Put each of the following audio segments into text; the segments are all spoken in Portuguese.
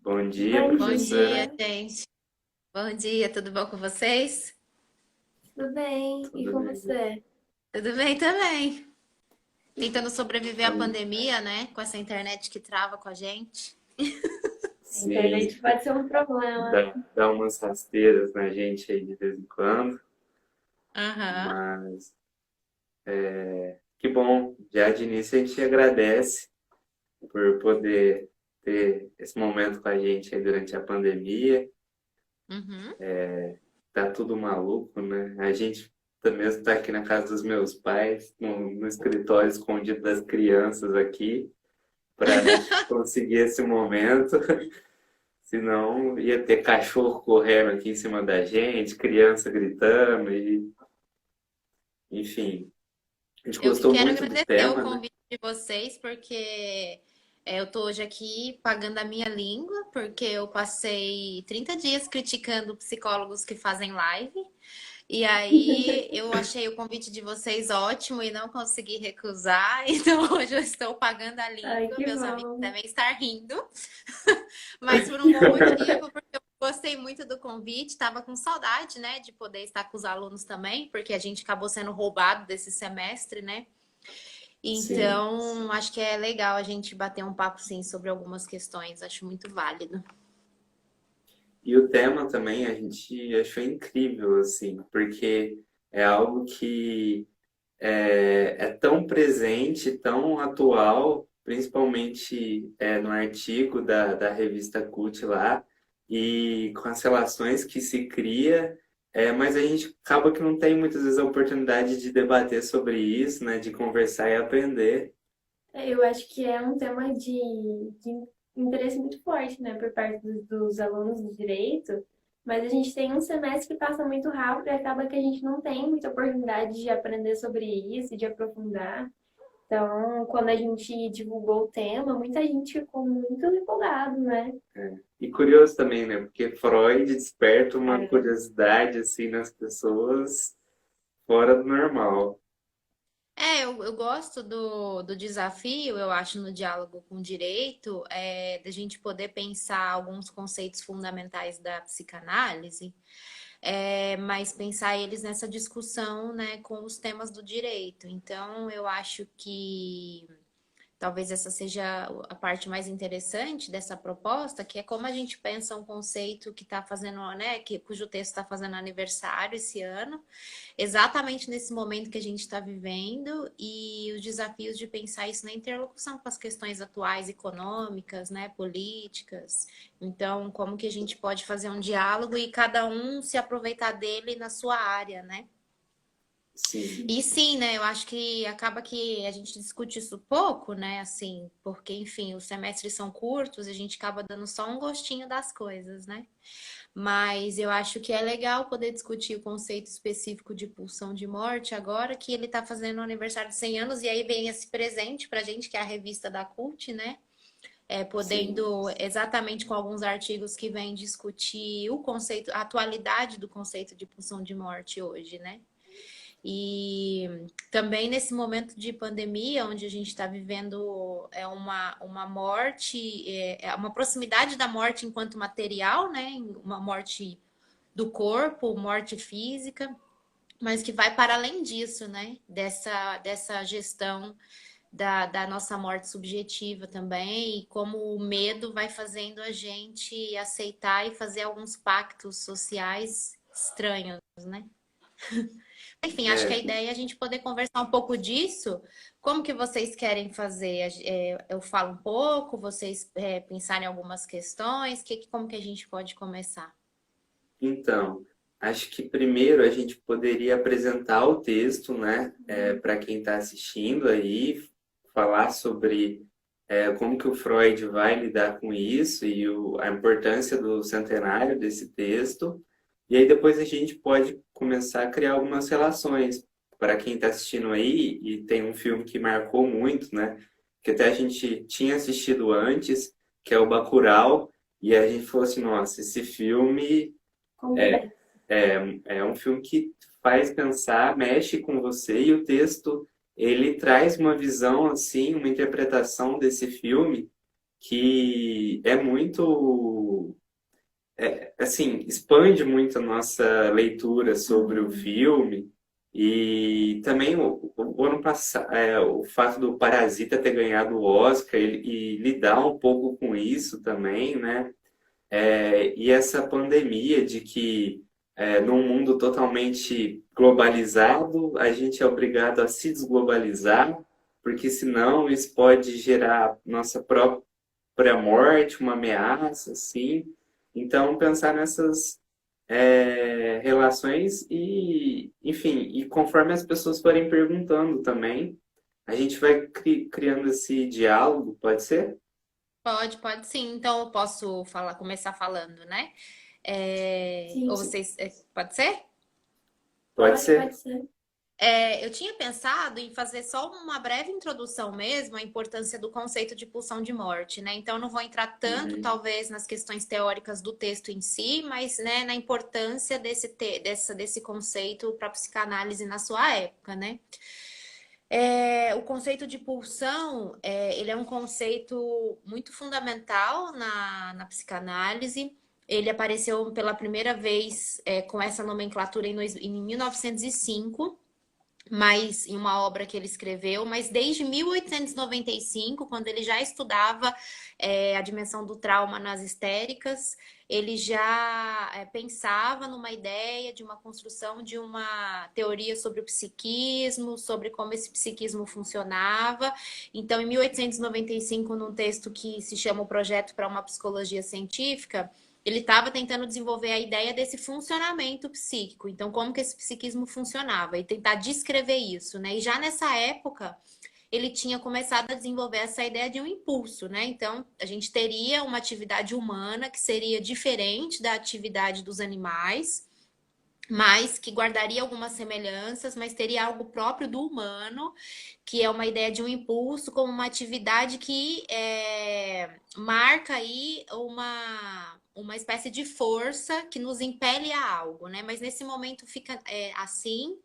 Bom dia, Bom Bom dia, professora. dia, gente. Bom dia, tudo bom com vocês? tudo bem? E Tudo com bem? você? Tudo bem também. Tentando sobreviver à Aí, pandemia, né? Com essa internet que trava com a gente. A sim, internet pode ser um problema. dá umas rasteiras na gente aí de vez em quando, Aham. mas que bom. Já de início a gente agradece por poder ter esse momento com a gente aí durante a pandemia. Uhum. Tá tudo maluco, né? A gente mesmo tá aqui na casa dos meus pais, no escritório escondido das crianças aqui, para conseguir esse momento. Senão ia ter cachorro correndo aqui em cima da gente, criança gritando e, enfim. A gente Eu que gostou quero muito do agradecer o tema, né? convite de vocês, porque eu tô hoje aqui pagando a minha língua, porque eu passei 30 dias criticando psicólogos que fazem live. E aí eu achei o convite de vocês ótimo e não consegui recusar. Então hoje eu estou pagando a Ai, língua. que Meus amigos bom. devem estar rindo, mas por um bom motivo, porque eu gostei muito do convite, estava com saudade, né, de poder estar com os alunos também, porque a gente acabou sendo roubado desse semestre, né? Sim. Então, acho que é legal a gente bater um papo sim sobre algumas questões, acho muito válido. E o tema também a gente achou incrível, assim, porque é algo que é tão presente, tão atual, principalmente no artigo da revista CUT lá, e com as relações que se cria, mas a gente acaba que não tem muitas vezes a oportunidade de debater sobre isso, né, de conversar e aprender. Eu acho que é um tema de interesse muito forte, né, por parte dos alunos de direito, mas a gente tem um semestre que passa muito rápido e acaba que a gente não tem muita oportunidade de aprender sobre isso, de aprofundar. Então, quando a gente divulgou o tema, muita gente ficou muito empolgado, né? E curioso também, né, porque Freud desperta uma É. curiosidade assim nas pessoas fora do normal. Eu gosto do desafio, eu acho, no diálogo com o direito, da gente poder pensar alguns conceitos fundamentais da psicanálise, mas pensar eles nessa discussão, né, com os temas do direito. Então, eu acho que talvez essa seja a parte mais interessante dessa proposta, que é como a gente pensa um conceito que está fazendo, né, cujo texto está fazendo aniversário esse ano, exatamente nesse momento que a gente está vivendo, e os desafios de pensar isso na interlocução com as questões atuais econômicas, né, políticas. Então, como que a gente pode fazer um diálogo e cada um se aproveitar dele na sua área, né? Sim. E sim, né? Eu acho que acaba que a gente discute isso pouco, né? Assim, porque, enfim, os semestres são curtos, a gente acaba dando só um gostinho das coisas, né? Mas eu acho que é legal poder discutir o conceito específico de pulsão de morte agora que ele tá fazendo o aniversário de 100 anos e aí vem esse presente pra gente, que é a revista da CUT, né? Sim. Podendo exatamente com alguns artigos que vêm discutir o conceito, a atualidade do conceito de pulsão de morte hoje, né? E também nesse momento de pandemia, onde a gente está vivendo uma morte, uma proximidade da morte enquanto material, né? Uma morte do corpo, morte física, mas que vai para além disso, né? Dessa gestão da nossa morte subjetiva também, e como o medo vai fazendo a gente aceitar e fazer alguns pactos sociais estranhos, né? Enfim, acho que a É, ideia é a gente poder conversar um pouco disso. Como que vocês querem fazer? Eu falo um pouco, vocês pensarem em algumas questões, como que a gente pode começar? então, acho que primeiro a gente poderia apresentar o texto, né, para quem está assistindo aí, falar sobre como que o Freud vai lidar com isso e a importância do centenário desse texto. E aí depois a gente pode começar a criar algumas relações. Para quem está assistindo aí, e tem um filme que marcou muito, né, que até a gente tinha assistido antes, que é o Bacurau, e a gente falou assim, nossa, esse filme Complexo. é um filme que faz pensar, mexe com você e o texto ele traz uma visão assim, uma interpretação desse filme que é muito assim, expande muito a nossa leitura sobre o filme e também o ano passado, o fato do Parasita ter ganhado o Oscar e lidar um pouco com isso também, né? E essa pandemia de que num mundo totalmente globalizado, a gente é obrigado a se desglobalizar, porque senão isso pode gerar nossa própria morte, uma ameaça, assim. Então, pensar nessas relações e, enfim, e conforme as pessoas forem perguntando também, a gente vai criando esse diálogo, pode ser? Pode sim. Então eu posso falar, começar falando, né? Sim, Ou sim. vocês, pode ser? Pode Pode ser? ser. Eu tinha pensado em fazer só uma breve introdução mesmo à importância do conceito de pulsão de morte, né? Então, eu não vou entrar tanto, Uhum. talvez, nas questões teóricas do texto em si, mas, né, na importância desse conceito para a psicanálise na sua época, né? O conceito de pulsão, ele é um conceito muito fundamental na psicanálise. Ele apareceu pela primeira vez com essa nomenclatura em 1905, mas em uma obra que ele escreveu, mas desde 1895, quando ele já estudava a dimensão do trauma nas histéricas, ele já pensava numa ideia de uma construção de uma teoria sobre o psiquismo, sobre como esse psiquismo funcionava. Então, em 1895, num texto que se chama O Projeto para uma Psicologia Científica, ele estava tentando desenvolver a ideia desse funcionamento psíquico. Então, como que esse psiquismo funcionava e tentar descrever isso, né? E já nessa época, ele tinha começado a desenvolver essa ideia de um impulso, né? Então, a gente teria uma atividade humana que seria diferente da atividade dos animais, mas que guardaria algumas semelhanças, mas teria algo próprio do humano, que é uma ideia de um impulso como uma atividade que marca aí uma espécie de força que nos impele a algo, né? Mas nesse momento fica assim.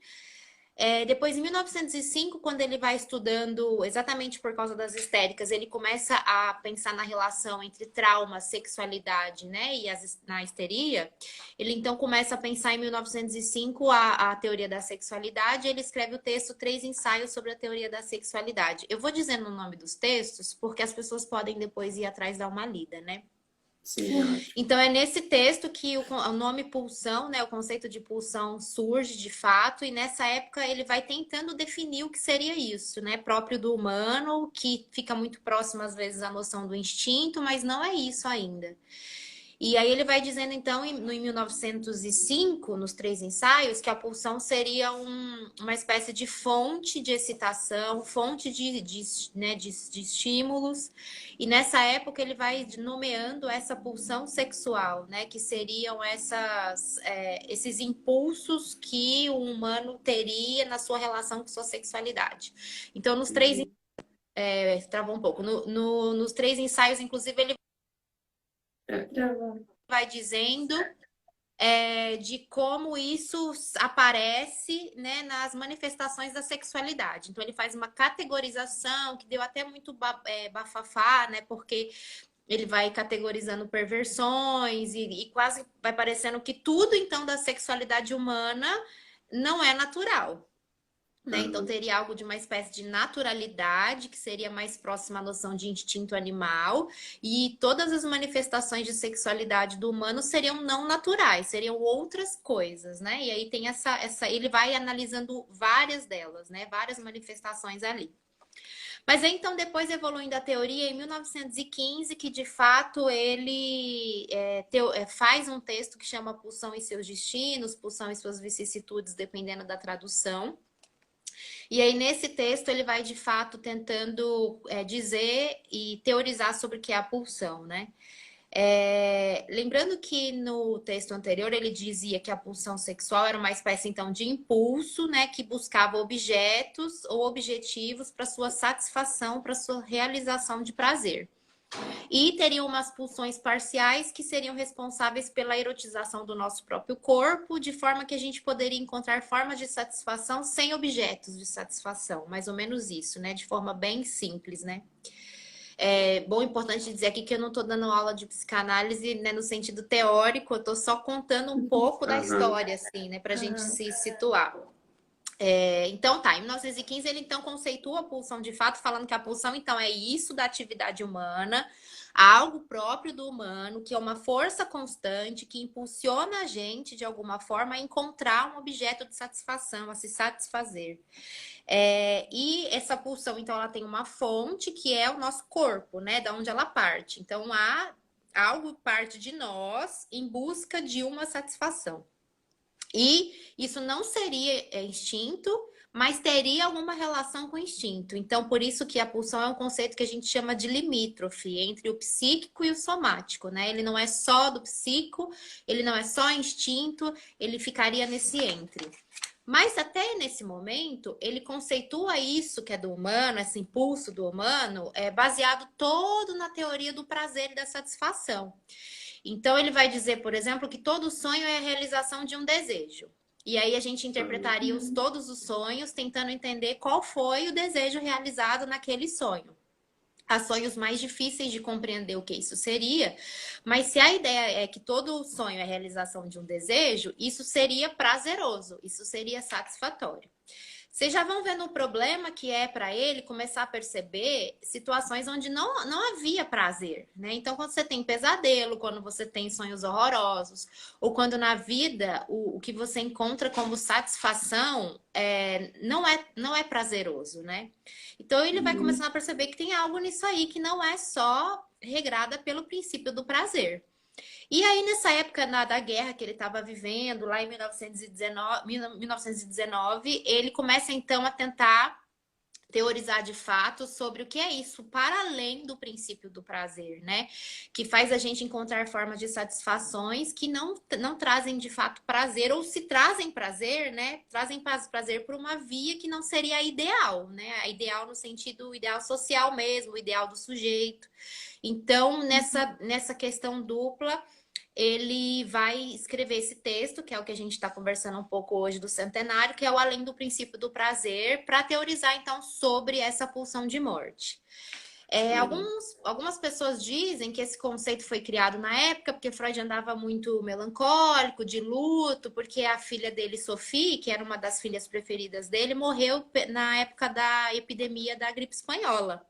Depois, em 1905, quando ele vai estudando, exatamente por causa das histéricas, ele começa a pensar na relação entre trauma, sexualidade, né, e na histeria. Ele então começa a pensar em 1905 a teoria da sexualidade. Ele escreve o texto Três Ensaios sobre a Teoria da Sexualidade. Eu vou dizendo o nome dos textos, porque as pessoas podem depois ir atrás dar uma lida, né? Sim, ótimo. Então, é nesse texto que o nome pulsão, né, o conceito de pulsão surge de fato, e nessa época ele vai tentando definir o que seria isso, né, próprio do humano, que fica muito próximo às vezes à noção do instinto, mas não é isso ainda. E aí ele vai dizendo, então, em 1905, nos Três Ensaios, que a pulsão seria uma espécie de fonte de excitação, fonte de estímulos. E nessa época ele vai nomeando essa pulsão sexual, né? Que seriam esses impulsos que o humano teria na sua relação com sua sexualidade. Então, nos três... Uhum. Travou um pouco. Nos Três Ensaios, inclusive, ele É. Travou. vai dizendo de como isso aparece, né, nas manifestações da sexualidade. Então, ele faz uma categorização que deu até muito bafafá, né, porque ele vai categorizando perversões e quase vai parecendo que tudo, então, da sexualidade humana não é natural. Né? Então, Uhum. teria algo de uma espécie de naturalidade, que seria mais próxima à noção de instinto animal, e todas as manifestações de sexualidade do humano seriam não naturais, seriam outras coisas, né? E aí tem ele vai analisando várias delas, né? Várias manifestações ali. Mas aí, então, depois evoluindo a teoria, em 1915, que de fato ele faz um texto que chama Pulsão e seus destinos, Pulsão e suas vicissitudes, dependendo da tradução. E aí, nesse texto, ele vai de fato tentando dizer e teorizar sobre o que é a pulsão, né? Lembrando que no texto anterior ele dizia que a pulsão sexual era uma espécie então de impulso, né, que buscava objetos ou objetivos para sua satisfação, para sua realização de prazer. E teriam umas pulsões parciais que seriam responsáveis pela erotização do nosso próprio corpo, de forma que a gente poderia encontrar formas de satisfação sem objetos de satisfação, mais ou menos isso, né? De forma bem simples, né? É bom, importante dizer aqui que eu não estou dando aula de psicanálise, né, no sentido teórico, eu estou só contando um pouco da Aham. história, assim, né, para a gente Aham. se situar. Então tá, em 1915 ele então conceitua a pulsão de fato, falando que a pulsão então é isso da atividade humana, algo próprio do humano, que é uma força constante que impulsiona a gente de alguma forma a encontrar um objeto de satisfação, a se satisfazer. E essa pulsão então ela tem uma fonte que é o nosso corpo, né, da onde ela parte. Então há algo parte de nós em busca de uma satisfação. E isso não seria instinto, mas teria alguma relação com o instinto. Então, por isso que a pulsão é um conceito que a gente chama de limítrofe entre o psíquico e o somático, né? Ele não é só do psíquico, ele não é só instinto, ele ficaria nesse entre. Mas até nesse momento, ele conceitua isso que é do humano, esse impulso do humano, baseado todo na teoria do prazer e da satisfação. Então, ele vai dizer, por exemplo, que todo sonho é a realização de um desejo. E aí a gente interpretaria todos os sonhos, tentando entender qual foi o desejo realizado naquele sonho. Há sonhos mais difíceis de compreender o que isso seria, mas se a ideia é que todo sonho é a realização de um desejo, isso seria prazeroso, isso seria satisfatório. Vocês já vão vendo o problema que é para ele começar a perceber situações onde não havia prazer, né? Então, quando você tem pesadelo, quando você tem sonhos horrorosos, ou quando na vida o que você encontra como satisfação não é prazeroso, né? Então, ele vai começando a perceber que tem algo nisso aí que não é só regrada pelo princípio do prazer. E aí, nessa época da guerra que ele estava vivendo, lá em 1919, ele começa então a tentar teorizar de fato sobre o que é isso, para além do princípio do prazer, né? Que faz a gente encontrar formas de satisfações que não trazem de fato prazer, ou se trazem prazer, né? Trazem prazer por uma via que não seria a ideal, né? A ideal no sentido ideal social mesmo, o ideal do sujeito. Então, nessa questão dupla, ele vai escrever esse texto, que é o que a gente está conversando um pouco hoje do centenário, que é o Além do Princípio do Prazer, para teorizar, então, sobre essa pulsão de morte. Algumas pessoas dizem que esse conceito foi criado na época porque Freud andava muito melancólico, de luto, porque a filha dele, Sophie, que era uma das filhas preferidas dele, morreu na época da epidemia da gripe espanhola,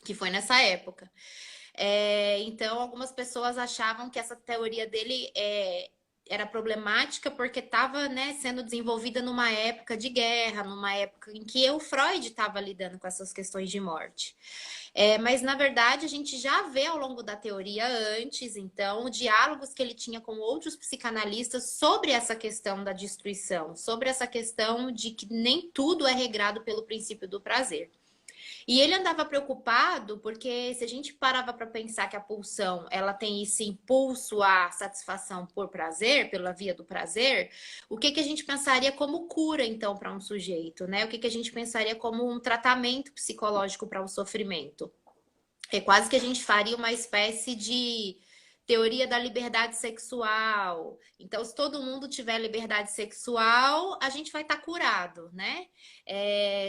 que foi nessa época. Então, algumas pessoas achavam que essa teoria dele era problemática porque estava, né, sendo desenvolvida numa época de guerra, numa época em que o Freud estava lidando com essas questões de morte. Mas, na verdade, a gente já vê ao longo da teoria antes, então, diálogos que ele tinha com outros psicanalistas sobre essa questão da destruição, sobre essa questão de que nem tudo é regrado pelo princípio do prazer. E ele andava preocupado porque se a gente parava para pensar que a pulsão ela tem esse impulso à satisfação por prazer, pela via do prazer, o que a gente pensaria como cura então para um sujeito, né? O que a gente pensaria como um tratamento psicológico para o sofrimento? É quase que a gente faria uma espécie de teoria da liberdade sexual. Então, se todo mundo tiver liberdade sexual, a gente vai estar curado, né?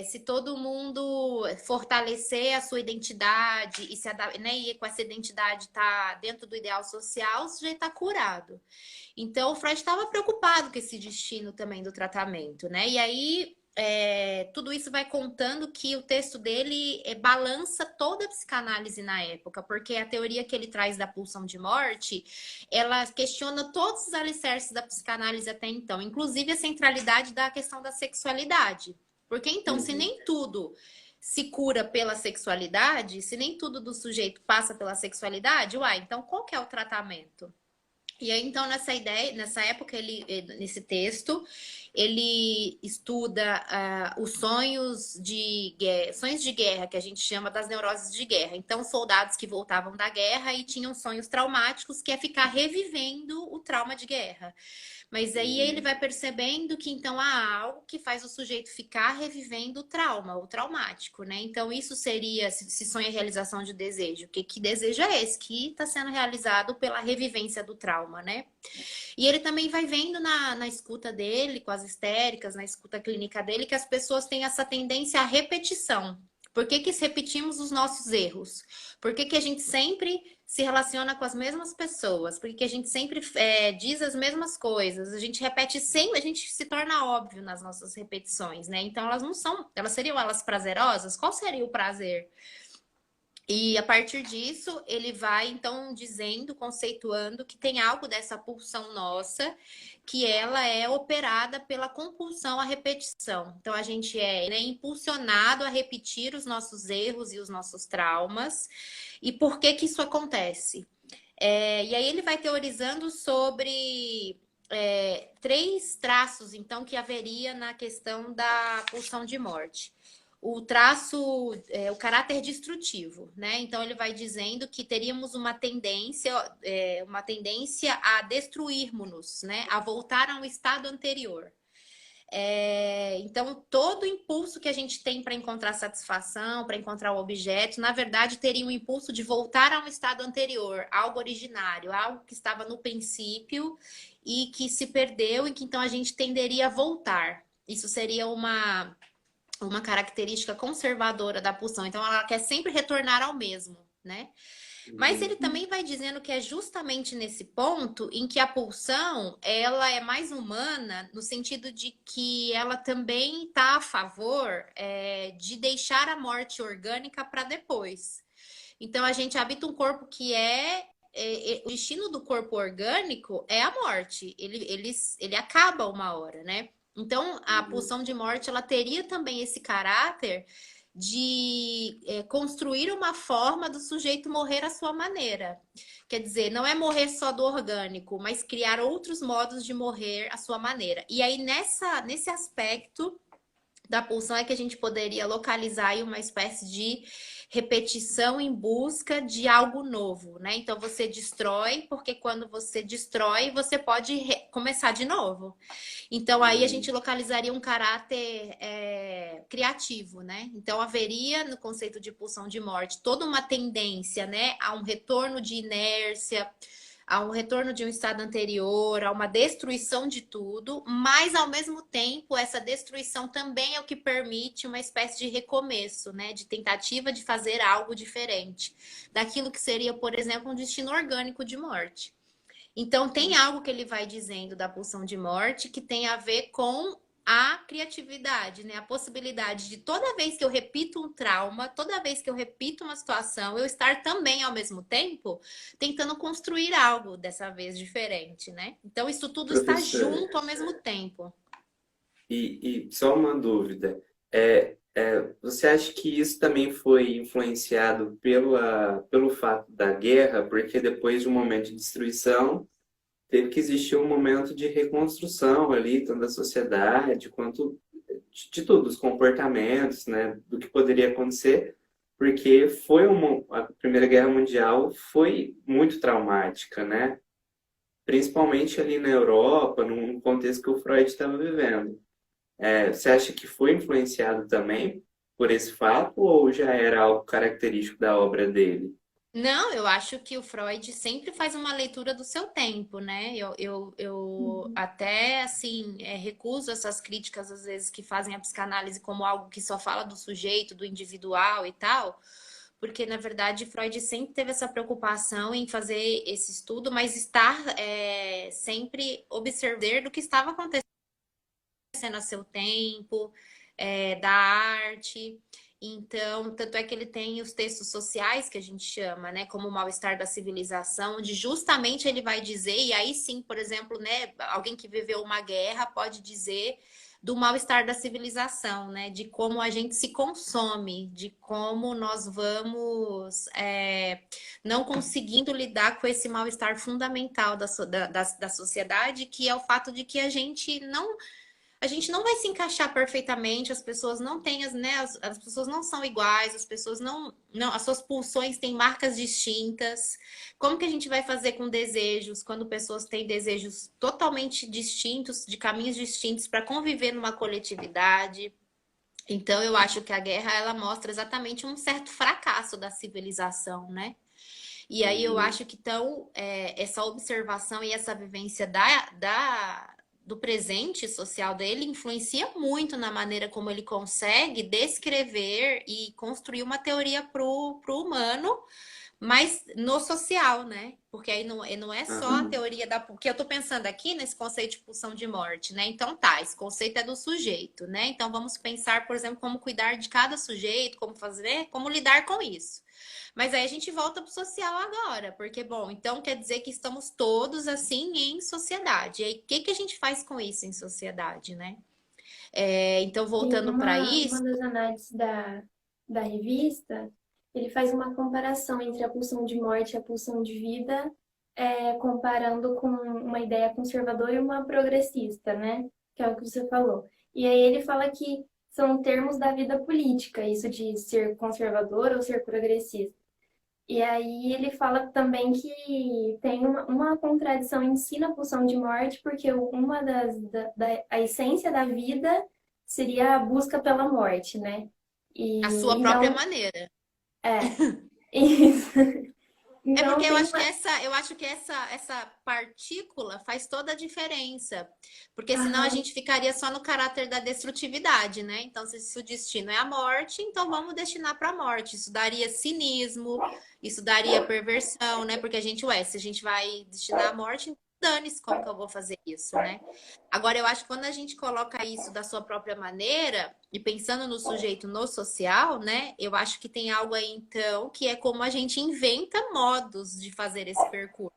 Se todo mundo fortalecer a sua identidade e, né, e com essa identidade estar dentro do ideal social, o sujeito está curado. Então, o Freud estava preocupado com esse destino também do tratamento, né? E aí tudo isso vai contando que o texto dele balança toda a psicanálise na época, porque a teoria que ele traz da pulsão de morte, ela questiona todos os alicerces da psicanálise até então, inclusive a centralidade da questão da sexualidade. Porque então, se nem tudo se cura pela sexualidade, se nem tudo do sujeito passa pela sexualidade, então qual que é o tratamento? E aí, então, nessa época, nesse texto, ele estuda os sonhos de guerra, que a gente chama das neuroses de guerra. Então, soldados que voltavam da guerra e tinham sonhos traumáticos, que é ficar revivendo o trauma de guerra. Mas aí ele vai percebendo que então há algo que faz o sujeito ficar revivendo o trauma, o traumático, né? Então isso seria, se sonha a realização de desejo, que desejo é esse? Que está sendo realizado pela revivência do trauma, né? E ele também vai vendo na escuta dele, com as histéricas, na escuta clínica dele, que as pessoas têm essa tendência à repetição. Por que que repetimos os nossos erros? Por que que a gente sempre se relaciona com as mesmas pessoas? Por que que a gente sempre diz as mesmas coisas? A gente repete sempre, a gente se torna óbvio nas nossas repetições, né? Então elas não são, elas seriam elas prazerosas? Qual seria o prazer? E a partir disso, ele vai então dizendo, conceituando que tem algo dessa pulsão nossa, que ela é operada pela compulsão à repetição. Então a gente é, né, impulsionado a repetir os nossos erros e os nossos traumas. E por que que isso acontece? E aí ele vai teorizando sobre três traços, então, que haveria na questão da pulsão de morte. O traço, o caráter destrutivo, né? Então ele vai dizendo que teríamos uma tendência a destruirmos-nos, né? A voltar a um estado anterior. Então, todo impulso que a gente tem para encontrar satisfação, para encontrar o objeto, na verdade, teria um impulso de voltar a um estado anterior, algo originário, algo que estava no princípio e que se perdeu e que então a gente tenderia a voltar. Isso seria uma característica conservadora da pulsão. Então, ela quer sempre retornar ao mesmo, né? Mas ele também vai dizendo que é justamente nesse ponto em que a pulsão, ela é mais humana no sentido de que ela também está a favor de deixar a morte orgânica para depois. Então, a gente habita um corpo que o destino do corpo orgânico é a morte. Ele acaba uma hora, né? Então, a pulsão de morte, ela teria também esse caráter de construir uma forma do sujeito morrer à sua maneira. Quer dizer, não é morrer só do orgânico, mas criar outros modos de morrer à sua maneira. E aí, nesse aspecto da pulsão é que a gente poderia localizar aí uma espécie de repetição em busca de algo novo, né? Então você destrói, porque quando você destrói, você pode começar de novo. Então aí a gente localizaria um caráter criativo, né? Então haveria no conceito de pulsão de morte toda uma tendência, né, a um retorno de inércia, a um retorno de um estado anterior, a uma destruição de tudo, mas ao mesmo tempo essa destruição também é o que permite uma espécie de recomeço, né, de tentativa de fazer algo diferente daquilo que seria, por exemplo, um destino orgânico de morte. Então tem algo que ele vai dizendo da pulsão de morte que tem a ver com a criatividade, né? A possibilidade de toda vez que eu repito um trauma, toda vez que eu repito uma situação, eu estar também ao mesmo tempo tentando construir algo dessa vez diferente, né? Então isso tudo está Professor, junto ao mesmo tempo. e só uma dúvida. Você acha que isso também foi influenciado pelo fato da guerra? Porque depois de um momento de destruição, teve que existir um momento de reconstrução ali, tanto da sociedade quanto de tudo, os comportamentos, né, do que poderia acontecer, porque a Primeira Guerra Mundial foi muito traumática, né? Principalmente ali na Europa, num contexto que o Freud estava vivendo. Você acha que foi influenciado também por esse fato ou já era algo característico da obra dele? Não, eu acho que o Freud sempre faz uma leitura do seu tempo, né? Eu até, assim, recuso essas críticas, às vezes, que fazem a psicanálise como algo que só fala do sujeito, do individual e tal, porque, na verdade, Freud sempre teve essa preocupação em fazer esse estudo, mas estar sempre observar do que estava acontecendo a seu tempo, da arte. Então, tanto é que ele tem os textos sociais, que a gente chama, né, como o mal-estar da civilização, onde justamente ele vai dizer, e aí sim, por exemplo, né, alguém que viveu uma guerra pode dizer do mal-estar da civilização, né, de como a gente se consome, de como nós vamos não conseguindo lidar com esse mal-estar fundamental da sociedade, que é o fato de que a gente não vai se encaixar perfeitamente, as pessoas não têm as pessoas não são iguais, as pessoas as suas pulsões têm marcas distintas. Como que a gente vai fazer com desejos quando pessoas têm desejos totalmente distintos, de caminhos distintos para conviver numa coletividade? Então eu acho que a guerra ela mostra exatamente um certo fracasso da civilização, né? E aí eu Uhum. acho que então essa observação e essa vivência do presente social dele influencia muito na maneira como ele consegue descrever e construir uma teoria pro humano, mas no social, né? Porque aí não é só a Aham. teoria da... Porque eu tô pensando aqui nesse conceito de pulsão de morte, né? Então tá, esse conceito é do sujeito, né? Então vamos pensar, por exemplo, como cuidar de cada sujeito, como fazer, como lidar com isso. Mas aí a gente volta pro social agora, porque, bom, então quer dizer que estamos todos, assim, em sociedade. E aí, o que que a gente faz com isso em sociedade, né? Então, Tem voltando para uma isso, das análises da revista, ele faz uma comparação entre a pulsão de morte e a pulsão de vida, comparando com uma ideia conservadora e uma progressista, né? Que é o que você falou. E aí ele fala que são termos da vida política, isso de ser conservador ou ser progressista. E aí ele fala também que tem uma contradição em si na pulsão de morte, porque uma a essência da vida seria a busca pela morte, né? a E sua própria então, maneira. é, isso. É porque Então eu tem acho que uma. essa partícula faz toda a diferença. Porque senão a Aham, gente ficaria só no caráter da destrutividade, né? Então, se o destino é a morte, então vamos destinar para a morte. Isso daria cinismo, isso daria perversão, né? Porque a gente, se a gente vai destinar a morte, então dane-se como que eu vou fazer isso, né? Agora, eu acho que quando a gente coloca isso da sua própria maneira, e pensando no sujeito no social, né? Eu acho que tem algo aí, então, que é como a gente inventa modos de fazer esse percurso.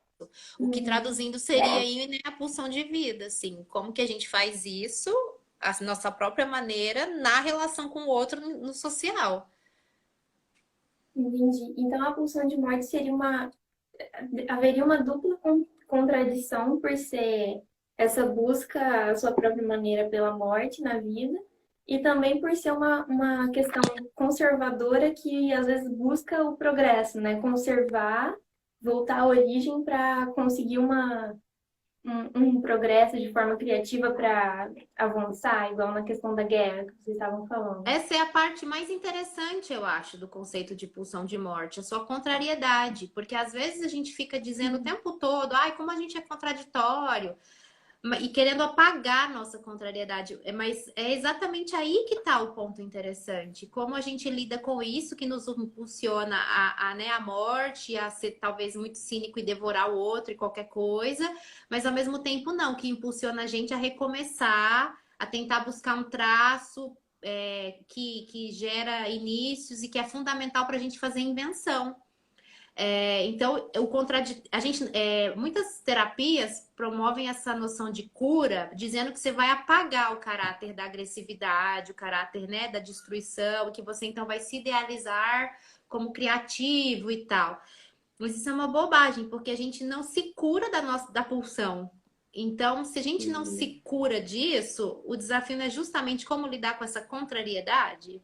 O que uhum, traduzindo seria aí, né, a pulsão de vida, assim. Como que a gente faz isso, a nossa própria maneira, na relação com o outro no social. entendi. Então a pulsão de morte seria uma. Haveria uma dupla contradição por ser essa busca à sua própria maneira pela morte na vida e também por ser uma questão conservadora que às vezes busca o progresso, né? Conservar, voltar à origem para conseguir um progresso de forma criativa para avançar, igual na questão da guerra que vocês estavam falando. Essa é a parte mais interessante, eu acho, do conceito de pulsão de morte, a sua contrariedade, porque às vezes a gente fica dizendo o tempo todo, ai, como a gente é contraditório, e querendo apagar a nossa contrariedade. Mas é exatamente aí que está o ponto interessante. Como a gente lida com isso que nos impulsiona né, a morte, a ser talvez muito cínico e devorar o outro e qualquer coisa, mas ao mesmo tempo não, que impulsiona a gente a recomeçar, a tentar buscar um traço que gera inícios e que é fundamental para a gente fazer invenção. Então, a gente, muitas terapias promovem essa noção de cura, dizendo que você vai apagar o caráter da agressividade, o caráter, né, da destruição, que você então vai se idealizar como criativo e tal. Mas isso é uma bobagem, porque a gente não se cura da pulsão. Então, se a gente não Uhum. se cura disso, o desafio é justamente como lidar com essa contrariedade.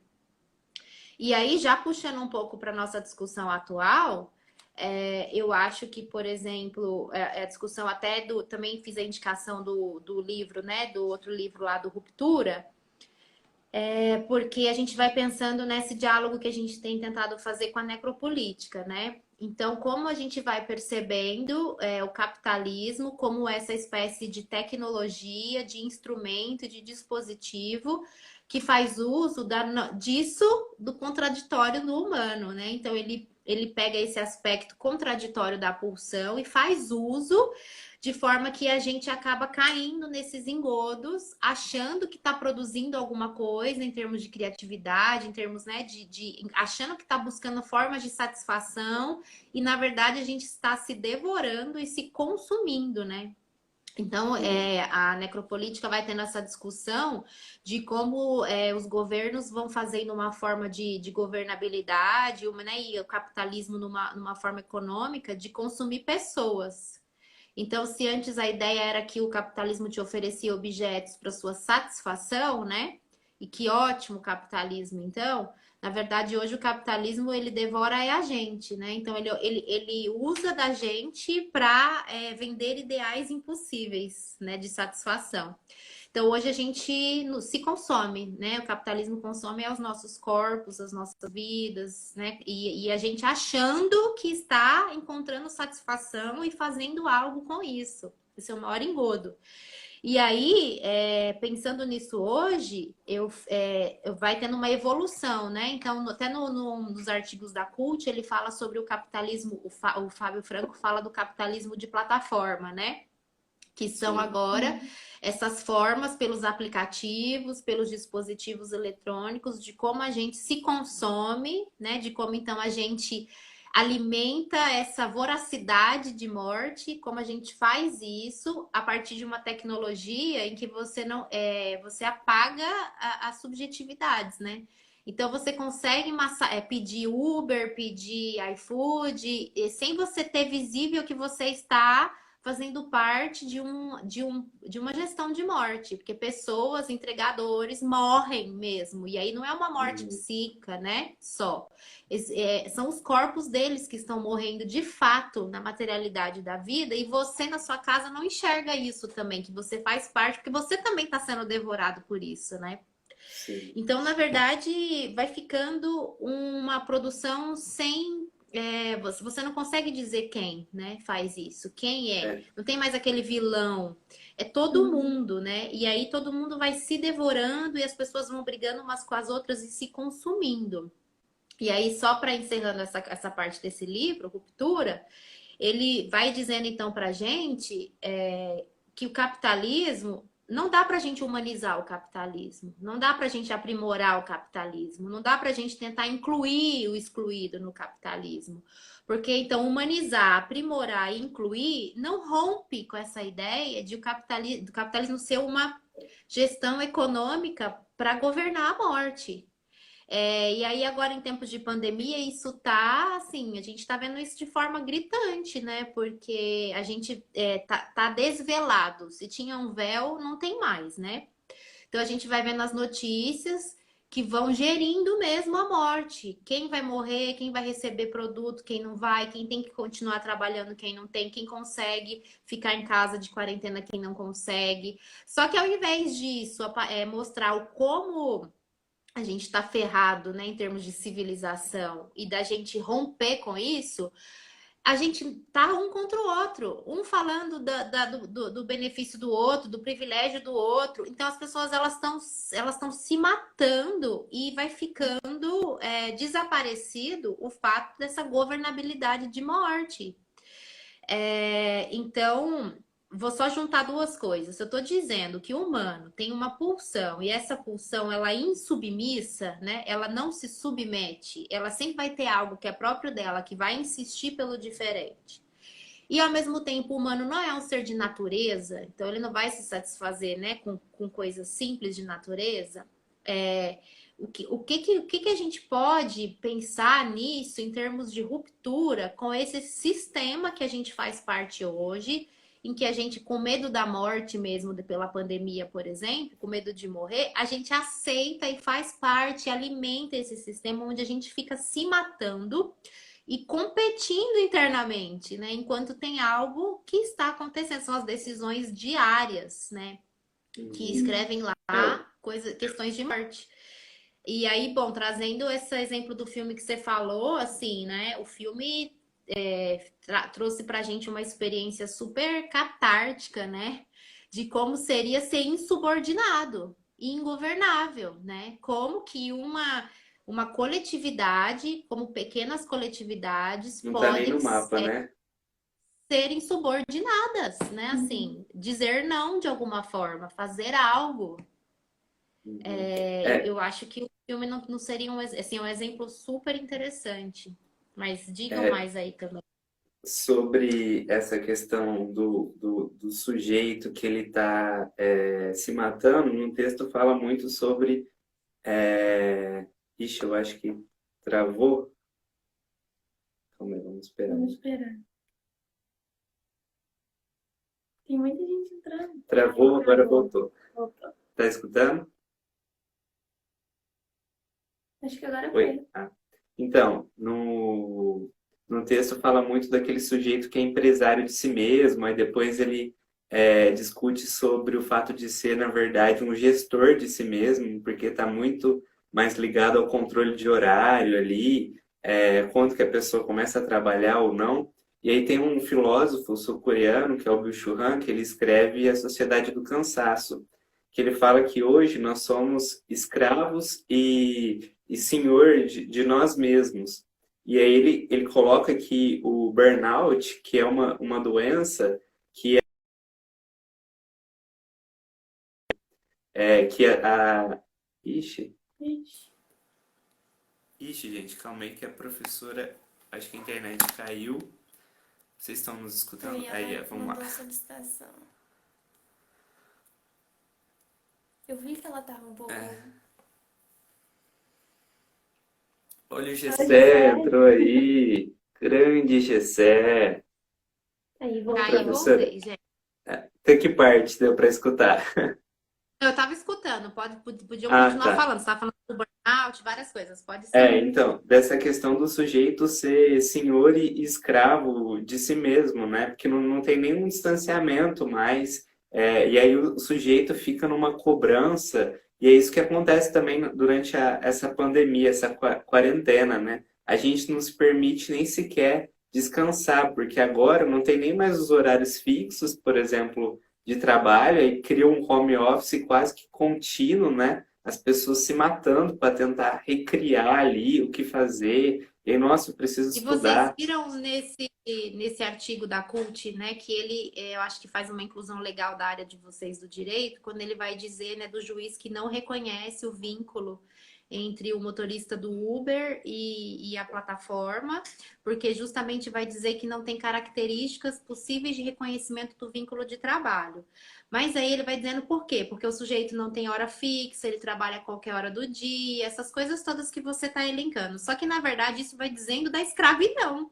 E aí, já puxando um pouco para nossa discussão atual, eu acho que, por exemplo, a discussão até também fiz a indicação do livro, né? Do outro livro lá do Ruptura, porque a gente vai pensando nesse diálogo que a gente tem tentado fazer com a necropolítica, né? Então, como a gente vai percebendo o capitalismo como essa espécie de tecnologia, de instrumento, de dispositivo que faz uso disso do contraditório no humano, né? Então, ele pega esse aspecto contraditório da pulsão e faz uso de forma que a gente acaba caindo nesses engodos, achando que está produzindo alguma coisa em termos de criatividade, em termos, né, achando que está buscando formas de satisfação, e na verdade a gente está se devorando e se consumindo, né? Então, a necropolítica vai tendo essa discussão de como os governos vão fazendo uma forma de governabilidade, né, e o capitalismo numa forma econômica de consumir pessoas. Então, se antes a ideia era que o capitalismo te oferecia objetos para sua satisfação, né? E que ótimo capitalismo, então. Na verdade, hoje o capitalismo ele devora a gente, né? Então ele usa da gente para vender ideais impossíveis, né? De satisfação. Então hoje a gente se consome, né? O capitalismo consome os nossos corpos, as nossas vidas, né? E a gente achando que está encontrando satisfação e fazendo algo com isso. Esse é o maior engodo. E aí, pensando nisso hoje, vai tendo uma evolução, né? Então, até nos artigos da Cult, ele fala sobre o capitalismo, o Fábio Franco fala do capitalismo de plataforma, né? Que são Sim. agora essas formas pelos aplicativos, pelos dispositivos eletrônicos, de como a gente se consome, né? De como então a gente alimenta essa voracidade de morte, como a gente faz isso a partir de uma tecnologia em que você não você apaga as subjetividades, né? Então você consegue pedir Uber, pedir iFood, sem você ter visível que você está fazendo parte de uma gestão de morte, porque pessoas, entregadores, morrem mesmo. E aí não é uma morte Uhum. psíquica, né? Só. São os corpos deles que estão morrendo de fato na materialidade da vida, e você na sua casa não enxerga isso também, que você faz parte, porque você também está sendo devorado por isso, né? Sim. Então, na verdade, vai ficando uma produção sem. Você não consegue dizer quem, né, faz isso, quem é. É. Não tem mais aquele vilão. É todo mundo, né? E aí todo mundo vai se devorando e as pessoas vão brigando umas com as outras e se consumindo. E aí, só para encerrando essa parte desse livro, Ruptura, ele vai dizendo então para a gente que o capitalismo não dá para a gente humanizar o capitalismo, não dá para a gente aprimorar o capitalismo, não dá para a gente tentar incluir o excluído no capitalismo, porque então humanizar, aprimorar e incluir não rompe com essa ideia de do capitalismo ser uma gestão econômica para governar a morte. E aí, agora em tempos de pandemia, isso tá assim, a gente tá vendo isso de forma gritante, né? Porque a gente tá desvelado. Se tinha um véu, não tem mais, né? Então a gente vai vendo as notícias que vão gerindo mesmo a morte. Quem vai morrer, quem vai receber produto, quem não vai, quem tem que continuar trabalhando, quem não tem, quem consegue ficar em casa de quarentena, quem não consegue. Só que ao invés disso, mostrar o como a gente está ferrado, né, em termos de civilização e da gente romper com isso, a gente tá um contra o outro, um falando do benefício do outro, do privilégio do outro. Então as pessoas elas estão se matando e vai ficando desaparecido o fato dessa governabilidade de morte. Então, vou só juntar duas coisas. Eu estou dizendo que o humano tem uma pulsão e essa pulsão ela é insubmissa, né? Ela não se submete, ela sempre vai ter algo que é próprio dela, que vai insistir pelo diferente. E ao mesmo tempo, o humano não é um ser de natureza, então ele não vai se satisfazer, né, com coisas simples de natureza. O que a gente pode pensar nisso em termos de ruptura com esse sistema que a gente faz parte hoje, em que a gente, com medo da morte mesmo, pela pandemia, por exemplo, com medo de morrer, a gente aceita e faz parte, alimenta esse sistema onde a gente fica se matando e competindo internamente, né? Enquanto tem algo que está acontecendo, são as decisões diárias, né? Que escrevem lá É, questões de morte. E aí, bom, trazendo esse exemplo do filme que você falou, assim, né? O filme trouxe pra gente uma experiência super catártica, né? De como seria ser insubordinado e ingovernável, né? Como que uma coletividade, como pequenas coletividades, não tá nem podem no mapa, né? serem subordinadas, né? Assim, dizer não de alguma forma, fazer algo. Uhum. Eu acho que o filme não seria um exemplo super interessante. Mas digam É, mais aí também. sobre essa questão do sujeito que ele está se matando, no texto fala muito sobre. É... Ixi, eu acho que travou. Calma aí, vamos esperar. Vamos esperar. Tem muita gente entrando. Travou, agora Travou. voltou. Voltou. Tá escutando? Acho que agora Oi. foi. Ah. Então, no texto fala muito daquele sujeito que é empresário de si mesmo, aí depois ele discute sobre o fato de ser, na verdade, um gestor de si mesmo, porque está muito mais ligado ao controle de horário ali, quando que a pessoa começa a trabalhar ou não. E aí tem um filósofo sul-coreano, que é o Byung-Chul Han, que ele escreve A Sociedade do Cansaço, que ele fala que hoje nós somos escravos e senhor de nós mesmos. E aí ele coloca que o burnout, que é uma doença, que Ixi, Ixi. ixi, gente, calma aí que a professora, acho que a internet caiu. Vocês estão nos escutando? Aí Aí, ela vamos mandou lá. a solicitação. Eu vi que ela tava um pouco. Olha o Ela Gessé, entrou aí. Grande Gessé. Aí voltou. Aí Professora, voltei, gente. até que parte deu para escutar? Eu tava escutando, podiam Ah, continuar tá. falando. Você tava falando do burnout, várias coisas, pode ser. Então, dessa questão do sujeito ser senhor e escravo de si mesmo, né? Porque não tem nenhum distanciamento mais, e aí o sujeito fica numa cobrança, e é isso que acontece também durante essa pandemia, essa quarentena, né? A gente não se permite nem sequer descansar, porque agora não tem nem mais os horários fixos, por exemplo, de trabalho, aí cria um home office quase que contínuo, né? As pessoas se matando para tentar recriar ali o que fazer. E aí, nossa, eu preciso E vocês estudar. viram nesse artigo da CUT, né, que ele, eu acho que faz uma inclusão legal da área de vocês do direito, quando ele vai dizer, né, do juiz que não reconhece o vínculo entre o motorista do Uber e a plataforma, porque justamente vai dizer que não tem características possíveis de reconhecimento do vínculo de trabalho. Mas aí ele vai dizendo por quê? Porque o sujeito não tem hora fixa, ele trabalha a qualquer hora do dia, essas coisas todas que você está elencando. Só que, na verdade, isso vai dizendo da escravidão.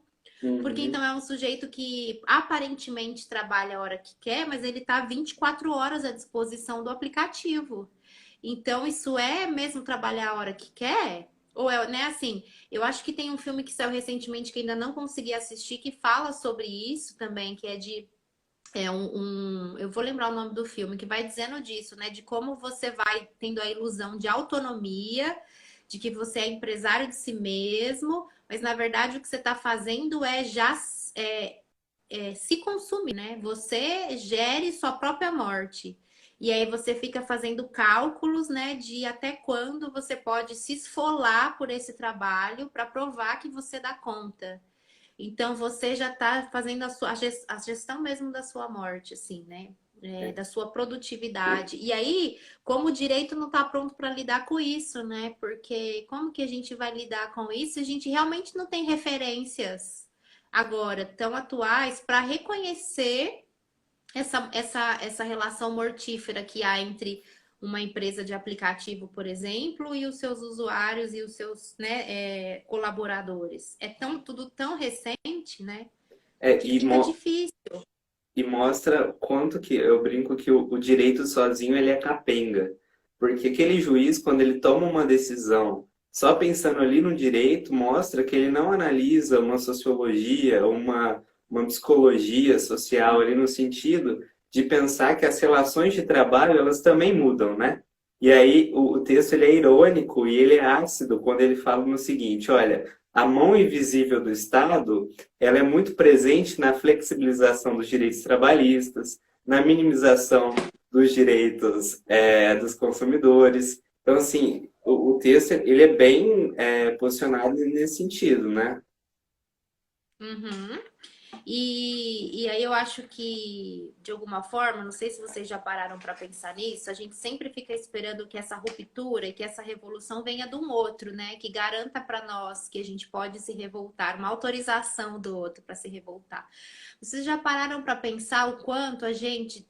Porque Uhum. então é um sujeito que aparentemente trabalha a hora que quer, mas ele está 24 horas à disposição do aplicativo. Então, isso é mesmo trabalhar a hora que quer? Ou é, né, assim, eu acho que tem um filme que saiu recentemente que ainda não consegui assistir, que fala sobre isso também, que é de eu vou lembrar o nome do filme, que vai dizendo disso, né? De como você vai tendo a ilusão de autonomia, de que você é empresário de si mesmo, mas na verdade o que você está fazendo é já se consumir, né? Você gere sua própria morte. E aí você fica fazendo cálculos, né, de até quando você pode se esfolar por esse trabalho para provar que você dá conta. Então você já está fazendo a gestão mesmo da sua morte, assim, né? Da sua produtividade. E aí, como o direito não está pronto para lidar com isso, né? Porque como que a gente vai lidar com isso? A gente realmente não tem referências agora tão atuais para reconhecer essa relação mortífera que há entre uma empresa de aplicativo, por exemplo, e os seus usuários e os seus, né, colaboradores. É tudo tão recente, né, É, que e, fica mo- difícil. e mostra quanto que eu brinco que o direito sozinho ele é capenga. Porque aquele juiz, quando ele toma uma decisão só pensando ali no direito, mostra que ele não analisa uma sociologia, uma psicologia social ali no sentido de pensar que as relações de trabalho elas também mudam, né? E aí o texto ele é irônico e ele é ácido quando ele fala no seguinte, olha, a mão invisível do Estado ela é muito presente na flexibilização dos direitos trabalhistas, na minimização dos direitos dos consumidores. Então, assim, o texto ele é bem posicionado nesse sentido, né? Uhum. E aí eu acho que, de alguma forma, não sei se vocês já pararam para pensar nisso, a gente sempre fica esperando que essa ruptura e que essa revolução venha de um outro, né? Que garanta para nós que a gente pode se revoltar, uma autorização do outro para se revoltar. Vocês já pararam para pensar o quanto a gente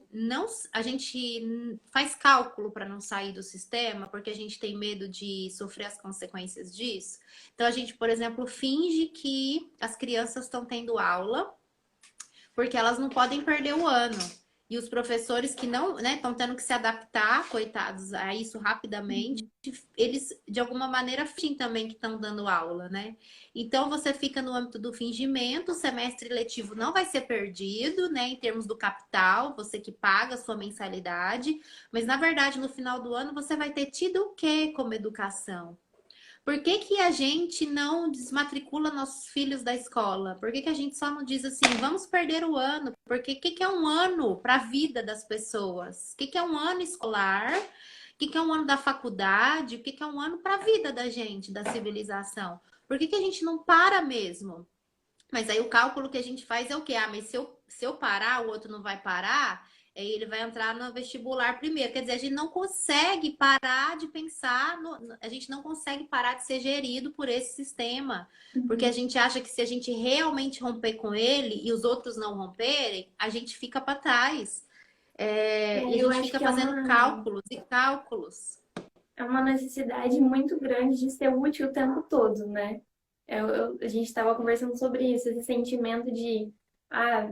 faz cálculo para não sair do sistema, porque a gente tem medo de sofrer as consequências disso? Então a gente, por exemplo, finge que as crianças estão tendo aula porque elas não podem perder o ano. E os professores que não, né, estão tendo que se adaptar, coitados, a isso rapidamente, eles de alguma maneira fingem também que estão dando aula, né? Então você fica no âmbito do fingimento, o semestre letivo não vai ser perdido, né, em termos do capital, você que paga a sua mensalidade, mas na verdade no final do ano você vai ter tido o quê como educação? Por que que a gente não desmatricula nossos filhos da escola? Por que que a gente só não diz assim, vamos perder o ano? Porque o que que é um ano para a vida das pessoas? O que que é um ano escolar? O que que é um ano da faculdade? O que que é um ano para a vida da gente, da civilização? Por que que a gente não para mesmo? Mas aí o cálculo que a gente faz é o quê? Ah, mas se eu parar, o outro não vai parar, aí ele vai entrar no vestibular primeiro. Quer dizer, a gente não consegue parar de pensar, a gente não consegue parar de ser gerido por esse sistema. Porque a gente acha que se a gente realmente romper com ele e os outros não romperem, a gente fica para trás. E a Eu gente acho fica que é fazendo cálculos e cálculos. uma necessidade muito grande de ser útil o tempo todo, né? A gente estava conversando sobre isso, esse sentimento de, ah,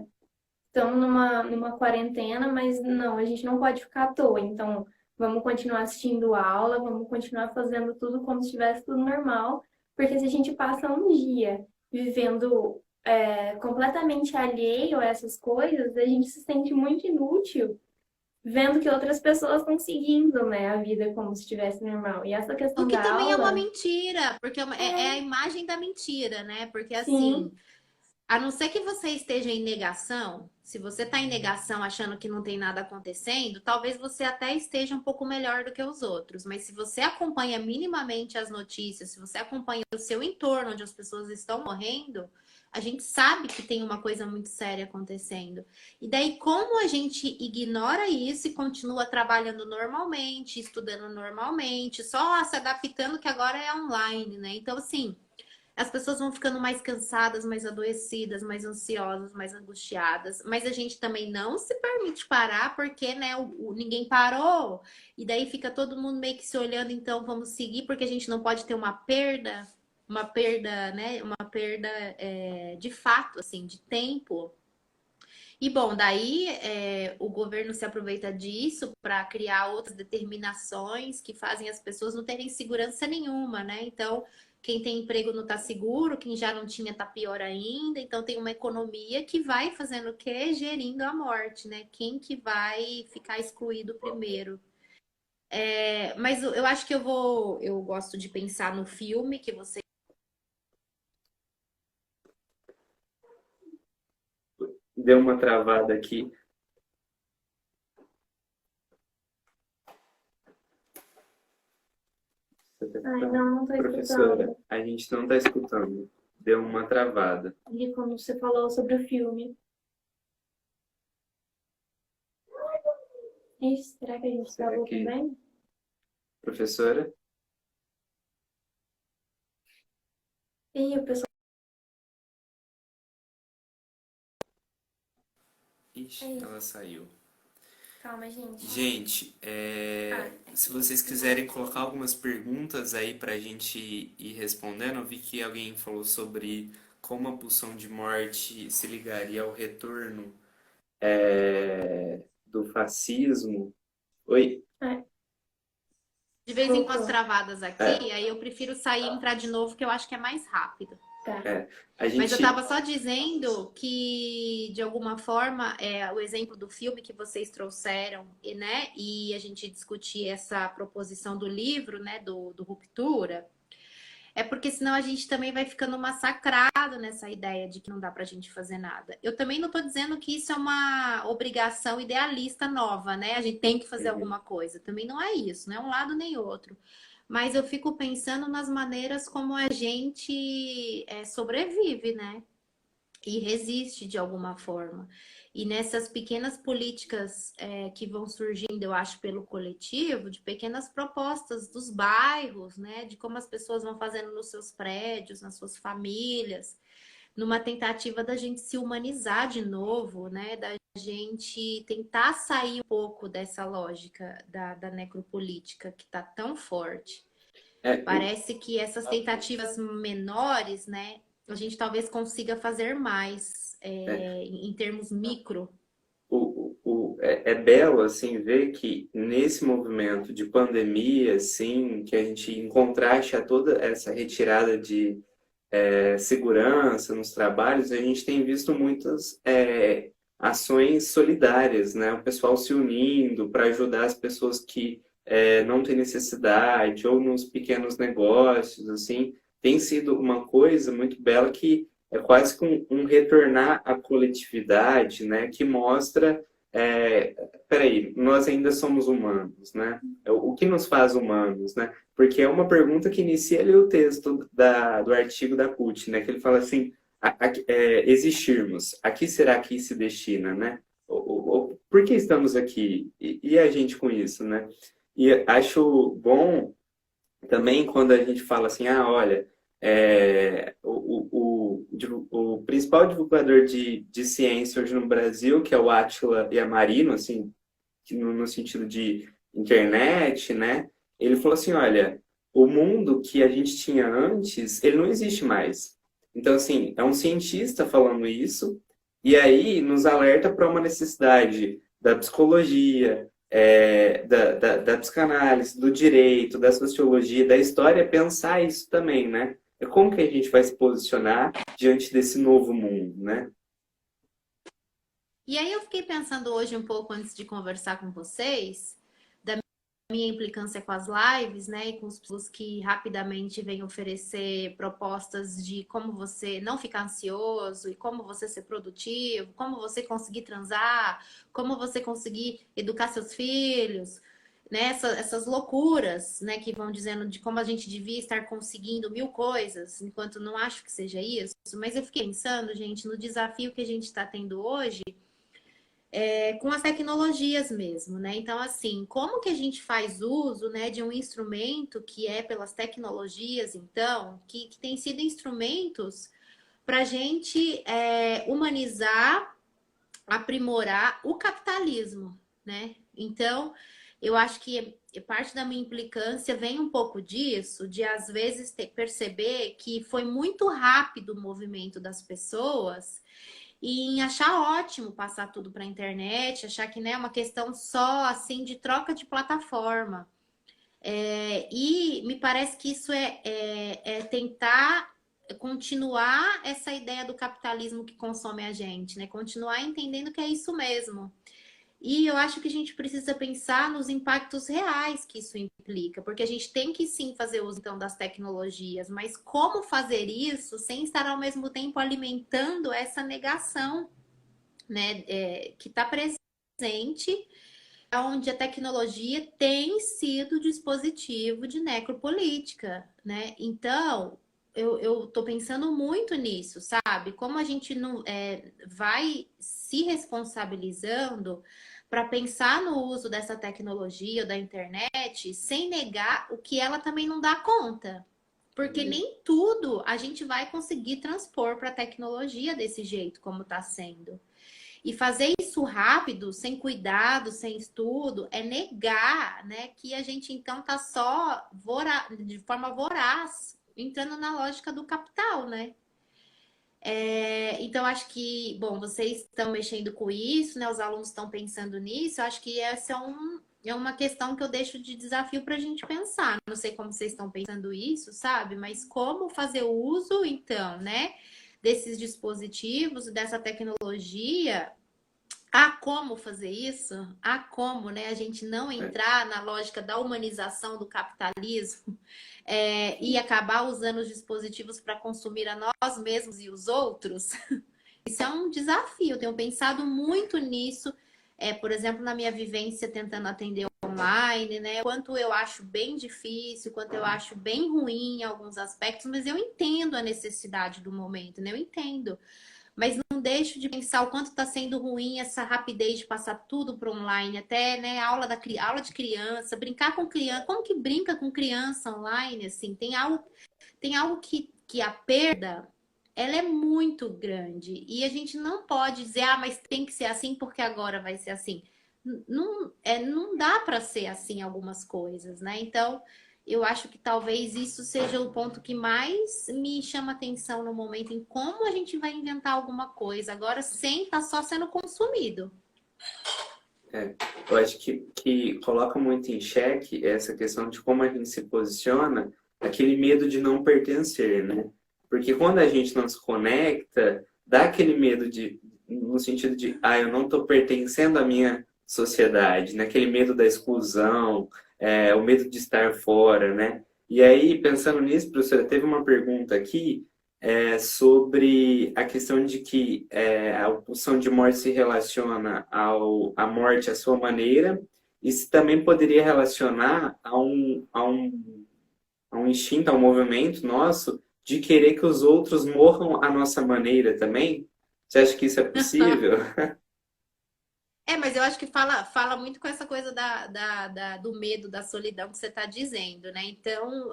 estamos numa quarentena, mas não, a gente não pode ficar à toa. Então, vamos continuar assistindo aula, vamos continuar fazendo tudo como se estivesse tudo normal, porque se a gente passa um dia vivendo completamente alheio a essas coisas, a gente se sente muito inútil vendo que outras pessoas estão seguindo, né, a vida como se estivesse normal. E essa O questão que da também é uma aula, mentira, porque é a imagem da mentira, né? Porque assim. sim, A não ser que você esteja em negação, se você está em negação achando que não tem nada acontecendo, talvez você até esteja um pouco melhor do que os outros. Mas se você acompanha minimamente as notícias, se você acompanha o seu entorno onde as pessoas estão morrendo, a gente sabe que tem uma coisa muito séria acontecendo. E daí, como a gente ignora isso e continua trabalhando normalmente, estudando normalmente, só se adaptando que agora é online, né? Então, assim. As pessoas vão ficando mais cansadas, mais adoecidas, mais ansiosas, mais angustiadas. Mas a gente também não se permite parar porque, né, ninguém parou. E daí fica todo mundo meio que se olhando, então vamos seguir, porque a gente não pode ter uma perda, né, uma perda de fato, assim, de tempo. E bom, daí o governo se aproveita disso para criar outras determinações que fazem as pessoas não terem segurança nenhuma, né? Então, quem tem emprego não está seguro, quem já não tinha está pior ainda. Então, tem uma economia que vai fazendo o quê? Gerindo a morte, né? Quem que vai ficar excluído primeiro? Mas eu acho que eu gosto de pensar no filme que você. Deu uma travada aqui. Você tá ai, escutando? não tô Professora, escutando. a gente não está escutando. Deu uma travada. E quando você falou sobre o filme. Ixi, será que a gente Será travou que... também? Professora? Ih, o pessoal. Ixi, Ih, ela saiu. calma, gente. Gente, se vocês quiserem colocar algumas perguntas aí para a gente ir respondendo, eu vi que alguém falou sobre como a pulsão de morte se ligaria ao retorno do fascismo. Oi? É, De vez em quando as voltou. travadas É, aqui, aí eu prefiro sair e entrar de novo, que eu acho que é mais rápido. Tá. a Mas eu gente... estava só dizendo que, de alguma forma, o exemplo do filme que vocês trouxeram, né? E a gente discutir essa proposição do livro, né? Do Ruptura, é porque senão a gente também vai ficando massacrado nessa ideia de que não dá pra gente fazer nada. Eu também não estou dizendo que isso é uma obrigação idealista nova, né? A gente tem que fazer Uhum. alguma coisa. Também não é isso, não é um lado nem outro. Mas eu fico pensando nas maneiras como a gente sobrevive, né? E resiste de alguma forma. E nessas pequenas políticas que vão surgindo, eu acho, pelo coletivo, de pequenas propostas dos bairros, né? De como as pessoas vão fazendo nos seus prédios, nas suas famílias, numa tentativa da gente se humanizar de novo, né? Da gente tentar sair um pouco dessa lógica da necropolítica que está tão forte. É, Parece que essas tentativas menores, né, a gente talvez consiga fazer mais em termos micro. é belo assim ver que nesse movimento de pandemia, assim, que a gente em contraste a toda essa retirada de segurança nos trabalhos, a gente tem visto muitas ações solidárias, né? O pessoal se unindo para ajudar as pessoas que não tem necessidade, ou nos pequenos negócios, assim, tem sido uma coisa muito bela que é quase que um retornar à coletividade, né? Que mostra, peraí, nós ainda somos humanos, né? O que nos faz humanos, né? Porque é uma pergunta que inicia ali o texto do artigo da CUT, né? Que ele fala assim, existirmos, a que será que se destina, né? Por que estamos aqui? E a gente com isso, né? E acho bom também quando a gente fala assim, olha, o principal divulgador de ciência hoje no Brasil, que é o Átila Yamarino, assim, que no sentido de internet, né? Ele falou assim, olha, o mundo que a gente tinha antes, ele não existe mais. Então, assim, é um cientista falando isso, e aí nos alerta para uma necessidade da psicologia, da psicanálise, do direito, da sociologia, da história, pensar isso também, né? É como que a gente vai se posicionar diante desse novo mundo, né? E aí eu fiquei pensando hoje um pouco antes de conversar com vocês, da minha implicância com as lives, né, e com os pessoas que rapidamente vêm oferecer propostas de como você não ficar ansioso e como você ser produtivo, como você conseguir transar, como você conseguir educar seus filhos, né, essas loucuras, né, que vão dizendo de como a gente devia estar conseguindo mil coisas, enquanto não acho que seja isso. Mas eu fiquei pensando, gente, no desafio que a gente está tendo hoje com as tecnologias mesmo, né? Então, assim, como que a gente faz uso, né, de um instrumento que é pelas tecnologias, então, que tem sido instrumentos para a gente humanizar, aprimorar o capitalismo, né? Então, eu acho que parte da minha implicância vem um pouco disso, de às vezes perceber que foi muito rápido o movimento das pessoas e em achar ótimo passar tudo para a internet, achar que não é uma questão só assim de troca de plataforma. E me parece que isso é tentar continuar essa ideia do capitalismo que consome a gente, né? Continuar entendendo que é isso mesmo. E eu acho que a gente precisa pensar nos impactos reais que isso implica, porque a gente tem que sim fazer uso então das tecnologias, mas como fazer isso sem estar ao mesmo tempo alimentando essa negação, né, que está presente, onde a tecnologia tem sido dispositivo de necropolítica, né? Então, eu tô pensando muito nisso, sabe? Como a gente não vai se responsabilizando para pensar no uso dessa tecnologia ou da internet sem negar o que ela também não dá conta. Porque nem tudo a gente vai conseguir transpor para a tecnologia desse jeito como está sendo. E fazer isso rápido, sem cuidado, sem estudo, é negar, né, que a gente então tá só de forma voraz, entrando na lógica do capital, né? Então, acho que, bom, vocês estão mexendo com isso, né? Os alunos estão pensando nisso. Eu acho que essa é uma questão que eu deixo de desafio para a gente pensar. Não sei como vocês estão pensando isso, sabe? Mas como fazer uso, então, né? Desses dispositivos, dessa tecnologia. Há como fazer isso? Há como, né, a gente não entrar na lógica da humanização do capitalismo e acabar usando os dispositivos para consumir a nós mesmos e os outros? Isso é um desafio. Eu tenho pensado muito nisso, por exemplo, na minha vivência tentando atender online, né? Quanto eu acho bem difícil, quanto eu acho bem ruim em alguns aspectos, mas eu entendo a necessidade do momento, né? Eu entendo. Mas não deixo de pensar o quanto está sendo ruim essa rapidez de passar tudo para online, até, né, aula de criança, brincar com criança, como que brinca com criança online, assim, tem algo que a perda, ela é muito grande, e a gente não pode dizer, mas tem que ser assim porque agora vai ser assim. Não dá para ser assim algumas coisas, né? Então, eu acho que talvez isso seja o ponto que mais me chama atenção no momento em como a gente vai inventar alguma coisa agora sem estar só sendo consumido. Eu acho que coloca muito em xeque essa questão de como a gente se posiciona, aquele medo de não pertencer, né? Porque quando a gente não se conecta, dá aquele medo no sentido de, eu não estou pertencendo à minha sociedade, naquele medo da exclusão, o medo de estar fora, né? E aí, pensando nisso, professora, teve uma pergunta aqui sobre a questão de que a pulsão de morte se relaciona à morte à sua maneira, e se também poderia relacionar a um instinto, a um movimento nosso de querer que os outros morram à nossa maneira também? Você acha que isso é possível? Mas eu acho que fala muito com essa coisa do medo, da solidão que você está dizendo, né? Então,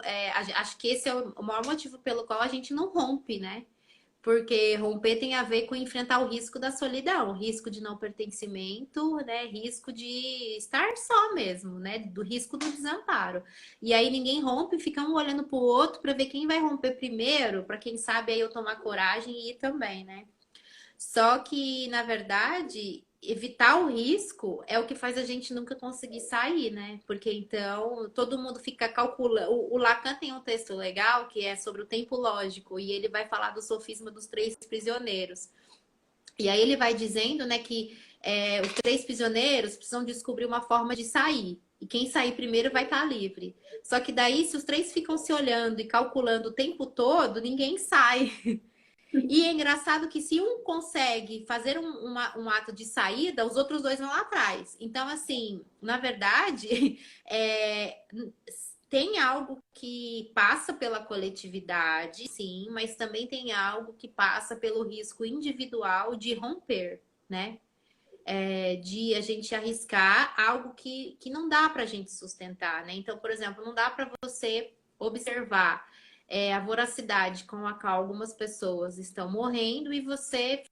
acho que esse é o maior motivo pelo qual a gente não rompe, né? Porque romper tem a ver com enfrentar o risco da solidão, risco de não pertencimento, né? Risco de estar só mesmo, né? Do risco do desamparo. E aí ninguém rompe, fica um olhando pro outro para ver quem vai romper primeiro, para quem sabe aí eu tomar coragem e ir também, né? Só que, na verdade, evitar o risco é o que faz a gente nunca conseguir sair, né? Porque então todo mundo fica calculando. O Lacan tem um texto legal que é sobre o tempo lógico, e ele vai falar do sofisma dos três prisioneiros. E aí ele vai dizendo, né, que os três prisioneiros precisam descobrir uma forma de sair. E quem sair primeiro vai estar livre. Só que daí, se os três ficam se olhando e calculando o tempo todo, ninguém sai. E é engraçado que se um consegue fazer um ato de saída, os outros dois vão lá atrás. Então, assim, na verdade, tem algo que passa pela coletividade, sim, mas também tem algo que passa pelo risco individual de romper, né? De a gente arriscar algo que não dá para a gente sustentar, né? Então, por exemplo, não dá para você observar a voracidade com a qual algumas pessoas estão morrendo e você,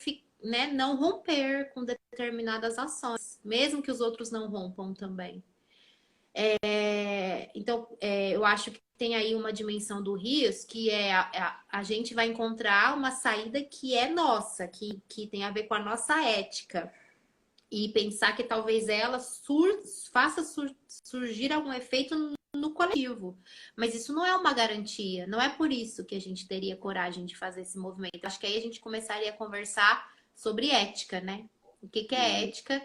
né, não romper com determinadas ações, mesmo que os outros não rompam também. Então, eu acho que tem aí uma dimensão do risco que a gente vai encontrar uma saída que é nossa, que tem a ver com a nossa ética. E pensar que talvez ela faça surgir algum efeito no coletivo. Mas isso não é uma garantia. Não é por isso que a gente teria coragem de fazer esse movimento. Acho que aí a gente começaria a conversar sobre ética, né? O que é ética?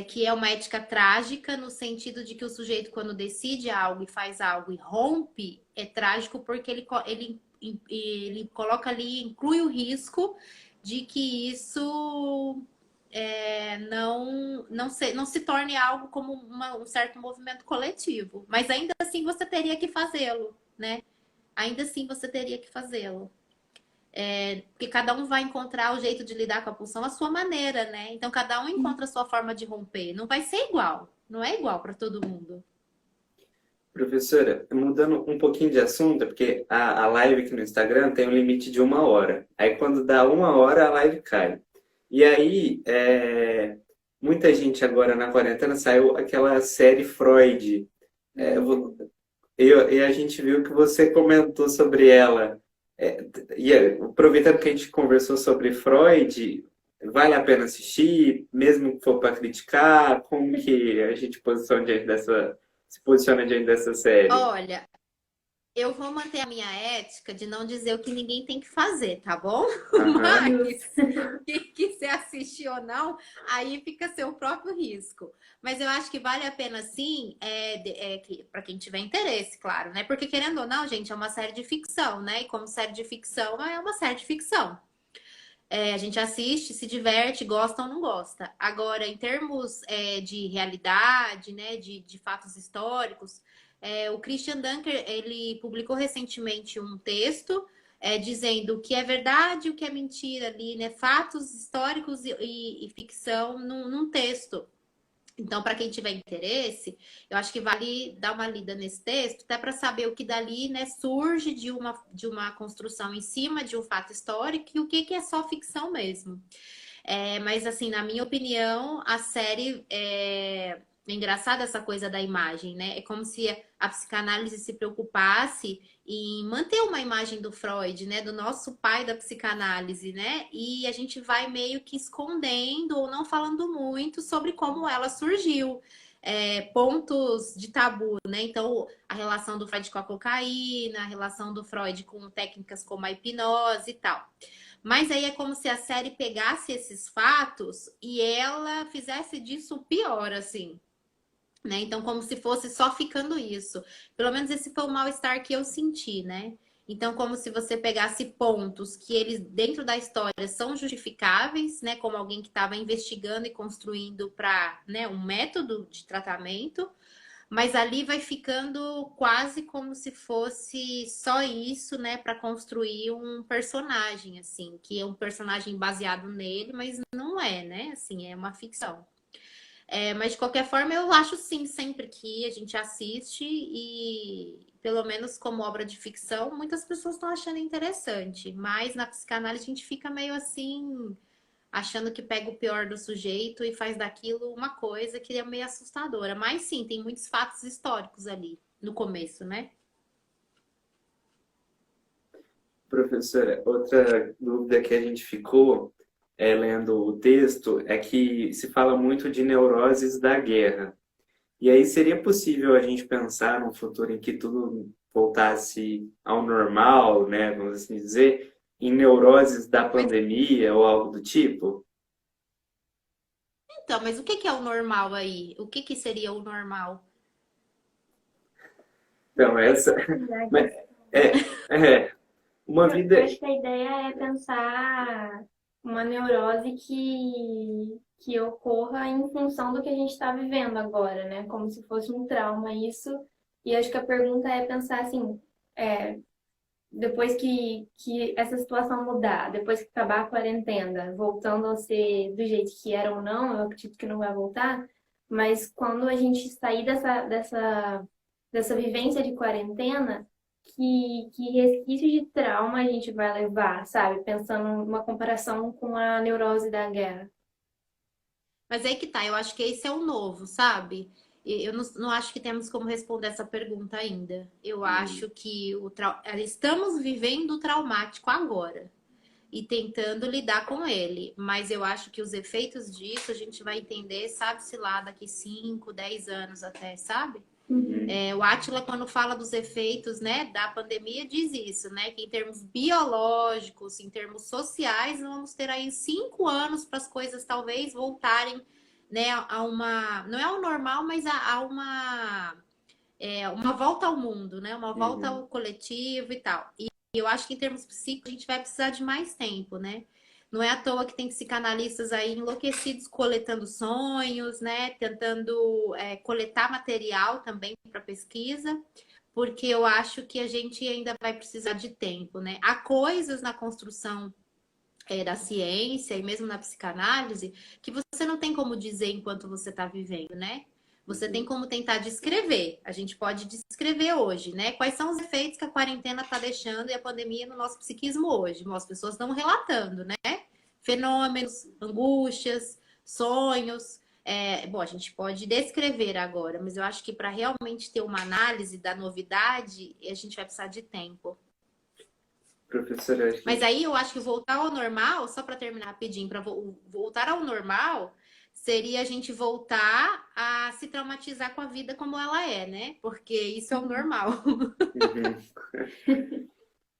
Que é uma ética trágica no sentido de que o sujeito, quando decide algo e faz algo e rompe, é trágico porque ele coloca ali, inclui o risco de que isso não se torne algo como um certo movimento coletivo. Mas ainda assim você teria que fazê-lo, né? Ainda assim você teria que fazê-lo. Porque cada um vai encontrar o jeito de lidar com a pulsão à sua maneira, né? Então cada um encontra a sua forma de romper. Não vai ser igual. Não é igual para todo mundo. Professora, mudando um pouquinho de assunto, porque a live aqui no Instagram tem um limite de 1 hora. Aí quando dá 1 hora, a live cai. E aí, muita gente agora na quarentena saiu aquela série Freud. E a gente viu que você comentou sobre ela. Aproveitando que a gente conversou sobre Freud, vale a pena assistir, mesmo que for para criticar? Como que a gente se posiciona diante dessa série? Olha, eu vou manter a minha ética de não dizer o que ninguém tem que fazer, tá bom? Aham. Mas que se assistir ou não, aí fica seu próprio risco. Mas eu acho que vale a pena sim, para quem tiver interesse, claro, né? Porque querendo ou não, gente, é uma série de ficção, né? E como série de ficção, é uma série de ficção. A gente assiste, se diverte, gosta ou não gosta. Agora, em termos de realidade, né, de fatos históricos, o Christian Dunker, ele publicou recentemente um texto dizendo o que é verdade e o que é mentira ali, né, fatos históricos e ficção num texto. Então, para quem tiver interesse, eu acho que vale dar uma lida nesse texto, até para saber o que dali, né, surge de uma construção em cima de um fato histórico e o que é só ficção mesmo. Mas, assim, na minha opinião, a série é engraçada essa coisa da imagem, né? É como se a psicanálise se preocupasse em manter uma imagem do Freud, né? Do nosso pai da psicanálise, né? E a gente vai meio que escondendo ou não falando muito sobre como ela surgiu. Pontos de tabu, né? Então, a relação do Freud com a cocaína, a relação do Freud com técnicas como a hipnose e tal. Mas aí é como se a série pegasse esses fatos e ela fizesse disso o pior, assim, né? Então, como se fosse só ficando isso. Pelo menos esse foi o mal-estar que eu senti, né? Então, como se você pegasse pontos que eles, dentro da história, são justificáveis, né? Como alguém que estava investigando e construindo para, né, um método de tratamento, mas ali vai ficando quase como se fosse só isso, né, para construir um personagem, assim, que é um personagem baseado nele, mas não é, né? Assim, é uma ficção. Mas de qualquer forma, eu acho sim, sempre que a gente assiste e, pelo menos como obra de ficção, muitas pessoas estão achando interessante. Mas na psicanálise a gente fica meio assim, achando que pega o pior do sujeito e faz daquilo uma coisa que é meio assustadora. Mas sim, tem muitos fatos históricos ali no começo, né? Professora, outra dúvida que a gente ficou lendo o texto é que se fala muito de neuroses da guerra. E aí seria possível a gente pensar num futuro em que tudo voltasse ao normal, né, vamos assim dizer, em neuroses da Mas pandemia ou algo do tipo? então, mas o que que é o normal aí? O que que seria o normal? Então, essa Na mas questão. é, é uma Eu vida. acho que a ideia é pensar uma neurose que ocorra em função do que a gente está vivendo agora, né? Como se fosse um trauma isso. E acho que a pergunta é pensar assim, é, depois que essa situação mudar, depois que acabar a quarentena, voltando a ser do jeito que era ou não, eu acredito que não vai voltar, mas quando a gente sair dessa vivência de quarentena, que resquício de trauma a gente vai levar, sabe? Pensando numa comparação com a neurose da guerra. Mas aí que tá, eu acho que esse é o novo, sabe? E eu não acho que temos como responder essa pergunta ainda. Eu Hum, acho que estamos vivendo o traumático agora e tentando lidar com ele. Mas eu acho que os efeitos disso a gente vai entender, sabe-se lá, daqui 5, 10 anos até, sabe? uhum, O Átila, quando fala dos efeitos, né, da pandemia, diz isso, né? Que em termos biológicos, em termos sociais, vamos ter aí 5 anos para as coisas talvez voltarem, né, a uma, não é ao normal, mas a uma volta ao mundo, né? Uma volta uhum. ao coletivo e tal. E eu acho que em termos psíquicos a gente vai precisar de mais tempo, né? Não é à toa que tem psicanalistas aí enlouquecidos coletando sonhos, né? Tentando coletar material também para pesquisa, porque eu acho que a gente ainda vai precisar de tempo, né? Há coisas na construção da ciência e mesmo na psicanálise que você não tem como dizer enquanto você está vivendo, né? Você tem Uhum. como tentar descrever. A gente pode descrever hoje, né? Quais são os efeitos que a quarentena está deixando e a pandemia no nosso psiquismo hoje? As pessoas estão relatando, né? Fenômenos, angústias, sonhos. Bom, a gente pode descrever agora, mas eu acho que para realmente ter uma análise da novidade, a gente vai precisar de tempo. Professora, acho Mas que aí eu acho que voltar ao normal, só para terminar rapidinho, para voltar ao normal, seria a gente voltar a se traumatizar com a vida como ela é, né? Porque isso é o normal. uhum,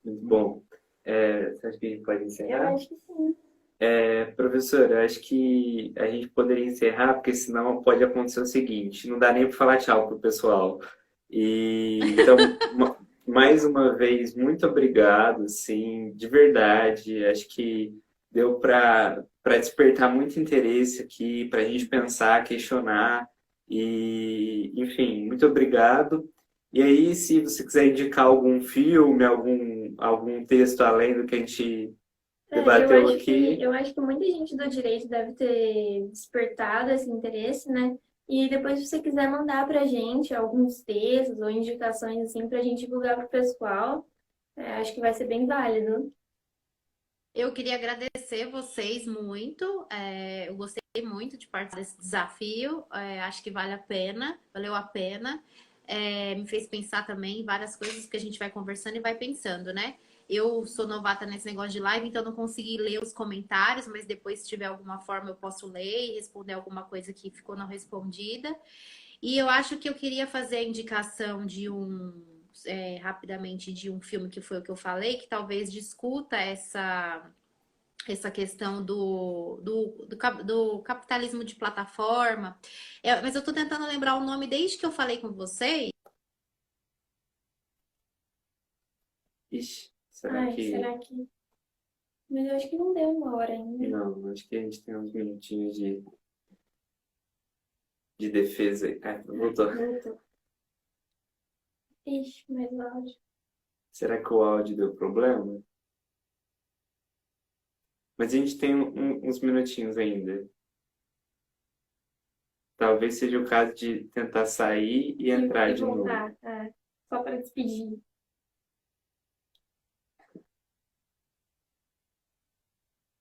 muito bom. Você acha que a gente pode Eu encerrar? acho que sim. Professora, acho que a gente poderia encerrar, porque senão pode acontecer o seguinte, não dá nem para falar tchau pro pessoal. E então, mais uma vez, muito obrigado, sim, de verdade. Acho que deu para despertar muito interesse aqui, para a gente pensar, questionar. E, enfim, muito obrigado. E aí, se você quiser indicar algum filme, algum texto além do que a gente debateu aqui. Eu acho que muita gente do direito deve ter despertado esse interesse, né? E depois, se você quiser mandar pra gente alguns textos ou indicações assim pra gente divulgar pro pessoal, acho que vai ser bem válido. Eu queria agradecer vocês muito. Eu gostei muito de participar desse desafio. Acho que vale a pena, valeu a pena. Me fez pensar também em várias coisas que a gente vai conversando e vai pensando, né? Eu sou novata nesse negócio de live, então não consegui ler os comentários, mas depois, se tiver alguma forma, eu posso ler e responder alguma coisa que ficou não respondida. E eu acho que eu queria fazer a indicação de rapidamente, de um filme que foi o que eu falei, que talvez discuta essa questão do capitalismo de plataforma. Mas eu estou tentando lembrar o nome desde que eu falei com vocês. Ixi, será Ai, que... será que... Mas eu acho que não deu 1 hora ainda. Não, acho que a gente tem uns minutinhos de defesa aí. Ah, voltou. Voltou. Ixi, mas áudio. Será que o áudio deu problema? Mas a gente tem uns minutinhos ainda. Talvez seja o caso de tentar sair e entrar E de novo. voltar. É, só para despedir.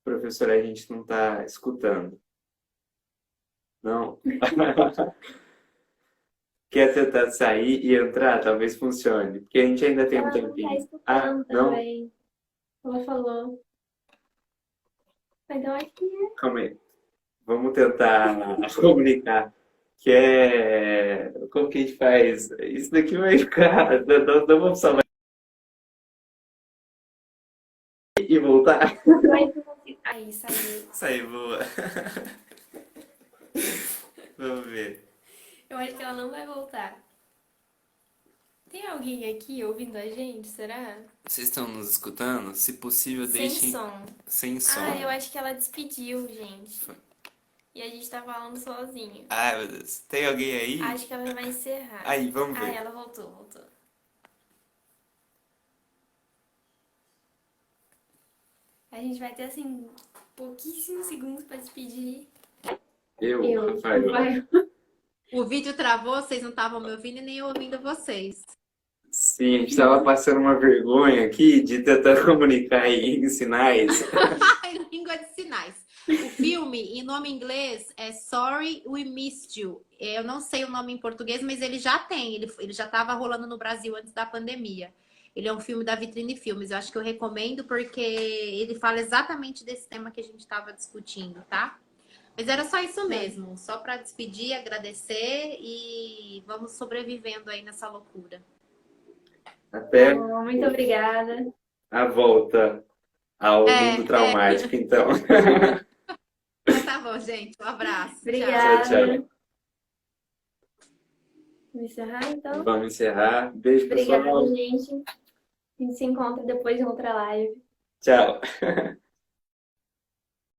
Professor, a gente não está escutando. Não? Quer tentar sair e entrar? Talvez funcione. Porque a gente ainda tem um Ela não tá tempinho. Ah, escutando não? também. Ela falou. Mas eu acho que é. Calma aí. Vamos tentar comunicar. Que é... Como que a gente faz? Isso daqui vai ficar... Não vamos salvar e voltar. Mas eu consigo. Aí, saiu. Saiu, boa. Vamos ver. Eu acho que ela não vai voltar. Tem alguém aqui ouvindo a gente, será? Vocês estão nos escutando? Se possível, Sem deixem som. sem som. Ah, eu acho que ela despediu, gente. E a gente tá falando sozinho. Ai, meu Deus. Tem alguém aí? Acho que ela vai encerrar. Aí, vamos Ah, ver. ela voltou. A gente vai ter, assim, pouquíssimos segundos pra despedir. Rafael. O vídeo travou, vocês não estavam me ouvindo e nem eu ouvindo vocês. Sim, a gente estava passando uma vergonha aqui de tentar comunicar em sinais. Em língua de sinais. O filme, em nome inglês, é Sorry We Missed You. Eu não sei o nome em português, mas ele já tem. Ele já estava rolando no Brasil antes da pandemia. Ele é um filme da Vitrine Filmes. Eu acho que eu recomendo porque ele fala exatamente desse tema que a gente estava discutindo, tá? Mas era só isso mesmo. Só para despedir, agradecer e vamos sobrevivendo aí nessa loucura. Até Muito obrigada. a volta ao mundo traumático, então. Então tá bom, gente. Um abraço. Obrigada. Tchau. Vamos encerrar, então? Vamos encerrar. Beijo, pessoal. Obrigada, gente. A gente se encontra depois de outra live. Tchau.